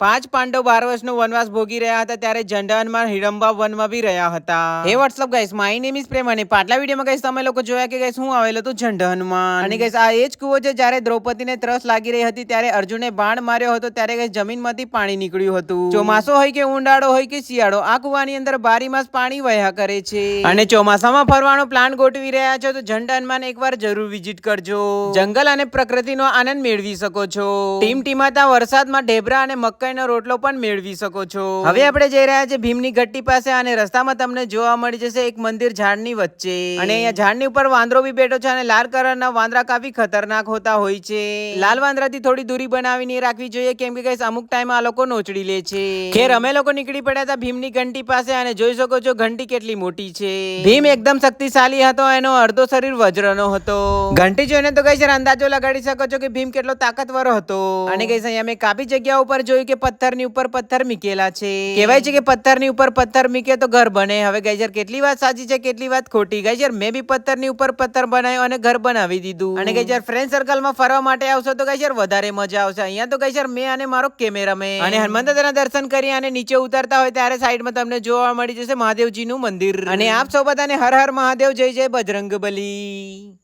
પાંચ પાંડવ 12 વર્ષનો વનવાસ ભોગી રહ્યા હતા ત્યારે ઝંડા હિડમ્બા વનમાં બી રહ્યા હતા. Hey what's up guys, my name is Prem અને પાટલા વિડીયોમાં ગાઈસ તમે લોકો જોયા કે ગાઈસ હું આવેલો હતો ઝંડા હનુમાન. અને ગાઈસ આ એ જ કૂવો છે જ્યારે દ્રૌપદીને ત્રસ લાગી રહી હતી ત્યારે અર્જુને બાણ માર્યો હતો ત્યારે ગાઈસ જમીનમાંથી પાણી નીકળ્યું હતું. ચોમાસો હોય કે ઉનાળો હોય કે શિયાળો, આ કૂવાની અંદર 12 માસ પાણી વહ્યા કરે છે. અને ચોમાસામાં ફરવાનો પ્લાન ગોઠવી રહ્યા છો તો ઝંડા હનુમાન એકવાર જરૂર વિઝિટ કરજો. જંગલ અને પ્રકૃતિનો આનંદ મેળવી શકો છો. ટીમતા વરસાદમાં ઢેબરા અને મકાઈનો રોટલો પણ મેળવી શકો છો. હવે આપણે જઈ રહ્યા છે ભીમની ગટ્ટી પાસે અને રસ્તામાં તમને જોવા મળી જશે એક મંદિર ઝાડની વચ્ચે. અને અહીંયા ઝાડની ઉપર વાંદરો બી બેઠો છે અને લાલ કલરના વાંદરા કાફી ખતરનાક હોતા હોય છે. લાલ વાંદરાથી થોડી દૂરી બનાવીને રાખવી જોઈએ કેમ કે ગાઈસ અમુક ટાઈમ આ લોકો નોચડી લે છે. ખેર અમે લોકો નીકળી પડ્યા હતા ભીમની ઘંટી પાસે અને જોઈ શકો છો ઘંટી કેટલી મોટી છે. ભીમ એકદમ શક્તિશાળી હતો, એનો અડધો શરીર વજ્રનો હતો. ઘંટી જોઈને તો ગાઈસ અંદાજો લગાડી શકો છો કે ભીમ કેટલો તાકાતવર હતો. અને ગાઈસ અહીંયા મેં કાફી જગ્યા ઉપર જોયું કે પથ્થરની ઉપર પથ્થર મૂકેલા છે. કહેવાય છે કે પથ્થરની ઉપર પથ્થર મૂકે તો ઘર બને. હવે ગાઈસ કેટલી વાત સાચી છે કેટલી વાત ખોટી. ગાઈસ મેં બી પથ્થરની ઉપર પથ્થર બનાવ્યો અને ઘર બનાવી દીધું. અને ગાઈસ ફ્રેન્ડ સર્કલમાં ફરવા માટે આવશો તો ગાઈસ વધારે મજા આવશે. અહીંયા તો ગાઈસ મેં અને મારો કેમેરામેન અને હનુમાન દાદાના દર્શન કરી અને નીચે ઉતરતા હોય ત્યારે સાઈડમાં તમને જોવા મળી જશે મહાદેવજીનું મંદિર. અને આપ સૌ બધાને હર હર મહાદેવ, જય જય બજરંગબલી.